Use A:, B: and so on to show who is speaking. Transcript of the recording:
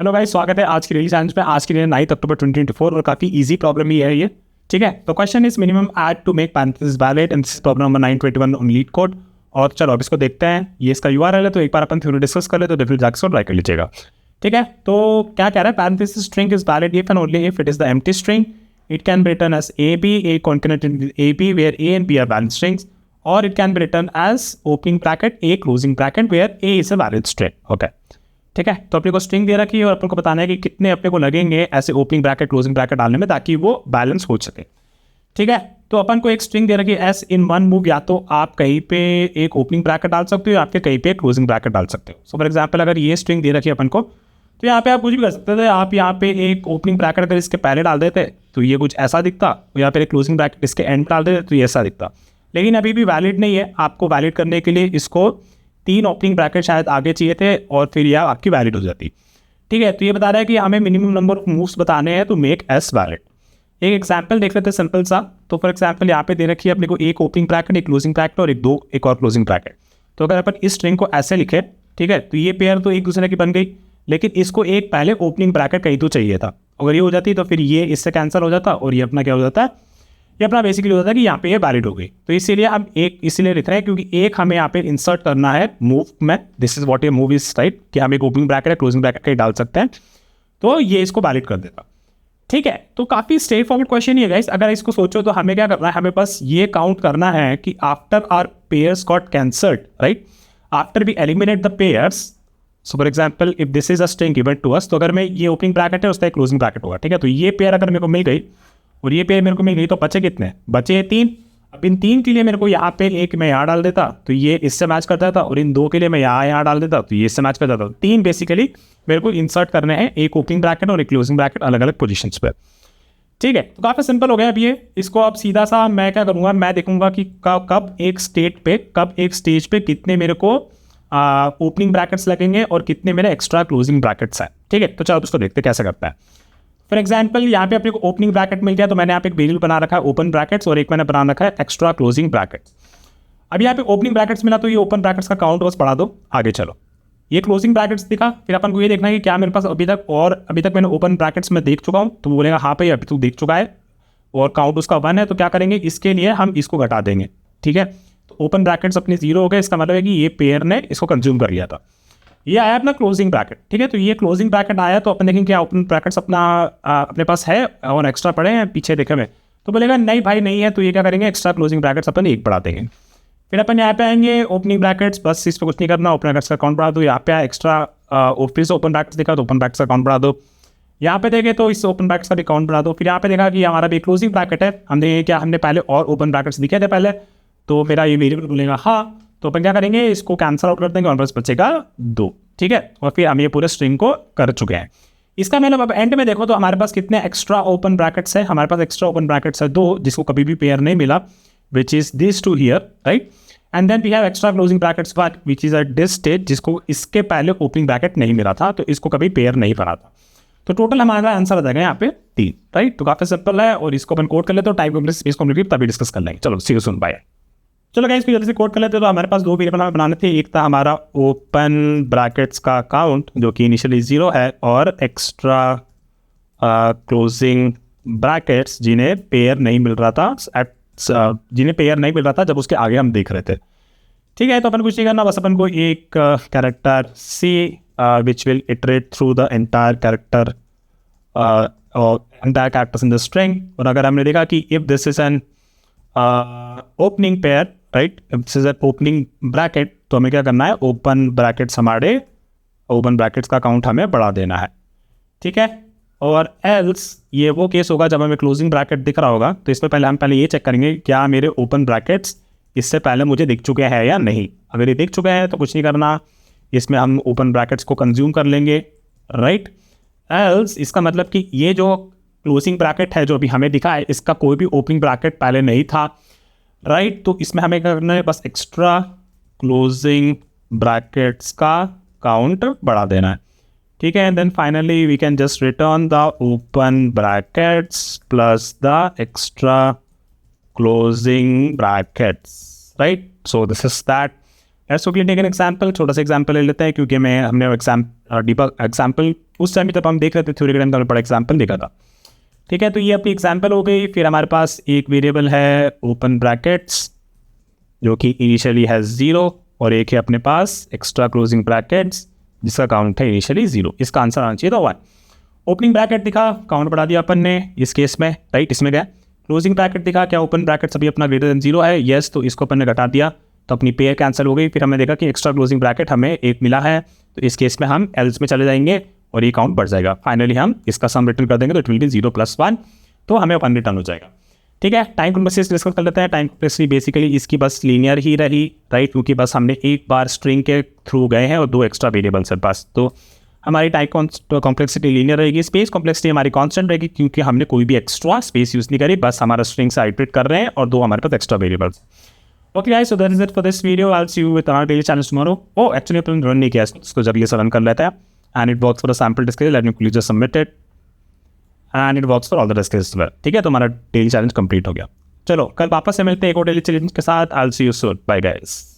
A: Hello guys, स्वागत है आज की डेली साइंस में। आज की डेट 9 अक्टूबर 2024 और काफी इजी प्रॉब्लम ही है ये। ठीक है, तो question is minimum add to make parenthesis valid and this is problem number 921 on LeetCode. और चलो अब इसको देखते हैं। ये इसका यूआरएल है, तो एक बार अपन थ्योरी डिस्कस कर ले तो डिफरेंट जाकर ट्राई कर लीजिएगा। ठीक है, तो क्या कह रहा है, parenthesis string is valid if and only if it is the empty string. It can be written as a concatenated with ab where a and b are valid strings, or it can be written as opening bracket a closing bracket where a is a valid string. Okay, ठीक है, तो अपने को string दे रखी है और अपन को बताना है कि कितने अपने को लगेंगे ऐसे ओपनिंग ब्रैकेट क्लोजिंग ब्रैकेट डालने में ताकि वो बैलेंस हो सके। ठीक है, तो अपन को एक स्ट्रिंग दे रखी है एस इन वन मूव, या तो आप कहीं पे एक ओपनिंग ब्रैकेट डाल सकते हो या आपके कहीं पे क्लोजिंग ब्रैकेट डाल सकते हो। सो फॉर एग्जाम्पल अगर ये स्ट्रिंग दे रखी है अपन को, तो यहाँ पे आप कुछ भी कर सकते थे। आप यहाँ पे एक ओपनिंग ब्रैकेट अगर इसके पहले डाल देते तो ये कुछ ऐसा दिखता, और यहाँ पे एक क्लोजिंग ब्रैकेट इसके एंड डाल देते तो ये ऐसा दिखता। लेकिन अभी भी वैलिड नहीं है। आपको वैलिड करने के लिए इसको 3 ओपनिंग ब्रैकेट शायद आगे चाहिए थे और फिर यह आपकी वैलिड हो जाती। ठीक है, तो ये बता रहा है कि हमें मिनिमम नंबर ऑफ मूव्स बताने हैं तो मेक एस वैलिड। एक एग्जांपल देख लेते हैं सिंपल सा। तो फॉर एग्जांपल यहाँ पे दे रखी है अपने को एक ओपनिंग ब्रैकेट, एक क्लोजिंग ब्रैकेट और एक और क्लोजिंग ब्रैकेट। तो अगर अपन इस स्ट्रिंग को ऐसे लिखे, ठीक है, तो ये पेयर तो एक दूसरे की बन गई, लेकिन इसको एक पहले ओपनिंग ब्रैकेट कहीं तो चाहिए था। अगर ये हो जाती तो फिर ये इससे कैंसिल हो जाता और ये अपना क्या हो जाता है, ये अपना बेसिकली होता है कि यहाँ पे ये वैलिड हो गई। तो इसीलिए हम एक इसीलिए लिख रहे हैं क्योंकि एक हमें यहाँ पे इंसर्ट करना है मूव में। दिस इज व्हाट ये मूव इज, राइट, कि हम एक ओपनिंग ब्रैकेट है क्लोजिंग ब्रैकेट कहीं डाल सकते हैं, तो ये इसको वैलिड कर देगा। ठीक है, तो काफी स्ट्रेट फॉरवर्ड क्वेश्चन ही है गाइस। अगर इसको सोचो तो हमें क्या करना है, हमें बस ये काउंट करना है कि after are pairs got cancelled, right, after we eliminate the pairs. So for example if this is a string given to us, तो अगर मैं ये ओपनिंग ब्रैकेट है उसका एक क्लोजिंग ब्रैकेट होगा। ठीक है, तो ये पेयर अगर मेरे को मिल गई और ये पेयर मेरे को मिल गई, तो बचे कितने, बचे 3। अब इन 3 के लिए मेरे को यहाँ पे एक मैं यहाँ डाल देता तो ये इससे मैच करता था, और इन 2 के लिए मैं यहाँ डाल देता तो ये इससे मैच करता था। 3 बेसिकली मेरे को इंसर्ट करने हैं, एक ओपनिंग ब्रैकेट और एक क्लोजिंग ब्रैकेट अलग अलग पोजीशंस पे। ठीक है, तो काफ़ी सिंपल हो गया। अब ये इसको अब सीधा सा मैं क्या करूँगा, मैं देखूंगा कि कब एक स्टेज पे कितने मेरे को ओपनिंग ब्रैकेट्स लगेंगे और कितने मेरे एक्स्ट्रा क्लोजिंग ब्रैकेट्स हैं। ठीक है, तो चलो उसको देखते कैसे करता है। फॉर एग्जाम्पल यहाँ पे अपने को ओपनिंग ब्रैकेट मिल गया, तो मैंने यहाँ पे एक वेरिएबल बना रखा है ओपन ब्रैकेट्स और एक मैंने बना रखा है एक्स्ट्रा क्लोजिंग ब्रैकेट्स। अब यहाँ पे ओपनिंग ब्रैकेट्स मिला तो ये ओपन ब्रैकेट्स का काउंट बस बढ़ा दो, आगे चलो। ये क्लोजिंग ब्रैकेट्स दिखा, फिर अपन को ये देखना है कि क्या मेरे पास अभी तक मैंने ओपन ब्रैकेट्स में देख चुका हूँ। तो वो बोलेगा हाँ भाई अभी तू देख चुका है और काउंट उसका 1 है, तो क्या करेंगे, इसके लिए हम इसको घटा देंगे। ठीक है, तो ओपन ब्रैकेट्स अपने 0 हो गए, इसका मतलब है कि ये पेयर ने इसको कंज्यूम कर लिया था। ये आया अपना क्लोजिंग ब्रैकेट। ठीक है, तो ये क्लोजिंग ब्रैकेट आया तो अपन देखेंगे क्या ओपन ब्रैकेट्स अपने पास है और एक्स्ट्रा पड़े हैं पीछे देखे में। तो बोलेगा नहीं भाई नहीं है, तो ये क्या करेंगे, एक्स्ट्रा क्लोजिंग ब्रैकेट्स अपन 1 बढ़ा देंगे। फिर अपन यहाँ पे आएंगे ओपनिंग ब्रैकेट्स, बस इस पर कुछ नहीं करना, ओपन ब्रैकेट्स का काउंट बढ़ा दो। यहाँ पे आया एक्स्ट्रा फिर से ओपन ब्रैकेट्स देखा तो ओपन ब्रैकेट्स का काउंट बढ़ा दो। यहाँ पे देखे तो इस ओपन ब्रैकेट्स का भी काउंट बढ़ा दो। फिर यहाँ पे देखा कि हमारा भी क्लोजिंग ब्रैकेट है, हम देखेंगे क्या हमने पहले और ओपन ब्रैकेट्स दिखे थे पहले, तो मेरा ये वेरिएबल बोलेगा हाँ, तो अपन क्या करेंगे, इसको कैंसिल आउट कर देंगे और बस बचेगा 2। ठीक है, और फिर हम ये पूरे स्ट्रिंग को कर चुके हैं। इसका मतलब अब एंड में देखो तो हमारे पास कितने एक्स्ट्रा ओपन ब्रैकेट्स है, हमारे पास एक्स्ट्रा ओपन ब्रैकेट्स है 2, जिसको कभी भी पेयर नहीं मिला, which is this 2 here, right. And then we have extra closing brackets which is at this stage, जिसको इसके पहले ओपनिंग ब्रैकेट नहीं मिला था, तो इसको कभी पेयर नहीं बना था। तो टोटल हमारा आंसर आ जाएगा यहाँ पे 3, राइट। तो काफी सिंपल है और इसको अपन कोड कर लेते हो, टाइम कॉम्प्लेक्स स्पेस कॉम्प्लेक्स तभी डिस्कस कर लेंगे। चलो सी यू सून, बाय। चलो गाइस, इसको जल्दी से कोड कर लेते हैं। तो हमारे पास 2 वेरिएबल बनाने थे, एक था हमारा ओपन ब्रैकेट्स का काउंट जो कि इनिशियली 0 है, और एक्स्ट्रा क्लोजिंग ब्रैकेट्स जिन्हें पेयर नहीं मिल रहा था जब उसके आगे हम देख रहे थे। ठीक है, तो अपन कुछ नहीं करना, बस अपन को एक character C which will iterate through the entire characters in the string. और अगर हमने देखा कि if this is an opening pair, right, this is an opening bracket, तो हमें क्या करना है, ओपन ब्रैकेट्स का काउंट हमें बढ़ा देना है। ठीक है, और एल्स ये वो केस होगा जब हमें क्लोजिंग ब्रैकेट दिख रहा होगा, तो इसमें हम पहले ये चेक करेंगे क्या मेरे ओपन ब्रैकेट्स इससे पहले मुझे दिख चुके हैं या नहीं। अगर ये दिख चुके हैं तो कुछ नहीं करना, इसमें हम ओपन ब्रैकेट्स को कंज्यूम कर लेंगे, राइट। एल्स इसका मतलब कि ये जो क्लोजिंग ब्रैकेट है जो अभी हमें दिखा है, इसका कोई भी ओपनिंग ब्रैकेट पहले नहीं था, राइट। तो इसमें हमें क्या करना है, बस एक्स्ट्रा क्लोजिंग ब्रैकेट्स का काउंट बढ़ा देना है। ठीक है, and then finally we can just return the open brackets plus the extra closing brackets, right. So this is that. Let's quickly take an example, छोटा सा एग्जांपल ले लेते हैं क्योंकि हमने एग्जांपल उस टाइम तब हम देख रहे थे थ्योरेटिकल का बड़ा एग्जाम्पल देखा था। ठीक है, तो ये अपनी एग्जाम्पल हो गई। फिर हमारे पास एक वेरिएबल है ओपन ब्रैकेट्स जो कि इनिशियली है 0 और एक है अपने पास एक्स्ट्रा क्लोजिंग ब्रैकेट्स जिसका काउंट है इनिशियली 0। इसका आंसर आना चाहिए था 1। ओपनिंग ब्रैकेट दिखा, काउंट बढ़ा दिया अपन ने इस केस में, राइट, इसमें गया। क्लोजिंग ब्रैकेट दिखा, क्या ओपन ब्रैकेट सभी अपना ग्रेटर देन 0 है, यस, तो इसको अपन ने घटा दिया तो अपनी पेयर कैंसिल हो गई। फिर हमने देखा कि एक्स्ट्रा क्लोजिंग ब्रैकेट हमें एक मिला है, तो इस केस में हम एल्स में चले जाएंगे और ये काउंट बढ़ जाएगा। फाइनली हम इसका सम रिटर्न कर देंगे तो इट विल बी 0 + 1, तो हमें 1 रिटर्न हो जाएगा। ठीक है, टाइम कॉम्प्लेक्सिटी डिस्कस कर लेते हैं। टाइम कॉम्प्लेक्सिटी बेसिकली इसकी बस लीनियर ही रही, राइट, क्योंकि बस हमने एक बार स्ट्रिंग के थ्रू गए हैं और 2 एक्स्ट्रा वेरिएबल्स है पास, तो हमारी टाइम कॉम्प्लेक्सिटी लीनियर रहेगी। स्पेस कॉम्प्लेक्सिटी हमारी कांस्टेंट रहेगी क्योंकि हमने कोई भी एक्स्ट्रा स्पेस यूज़ नहीं करी, बस हमारा स्ट्रिंग से आइटरेट कर रहे हैं और 2 हमारे पास extra variables. Okay guys, so that is it for this video. I will see you with our daily challenge tomorrow. Oh actually अपन रन नहीं किया इसको, जल्दी से रन कर लेते हैं। And it works for the sample test case, let me quickly just submit it and it works for all the test cases as well. ठीक है, तो हमारा डेली चैलेंज कंप्लीट हो गया। चलो कल वापस से मिलते हैं एक और डेली चैलेंज के साथ। I will see you soon, bye guys.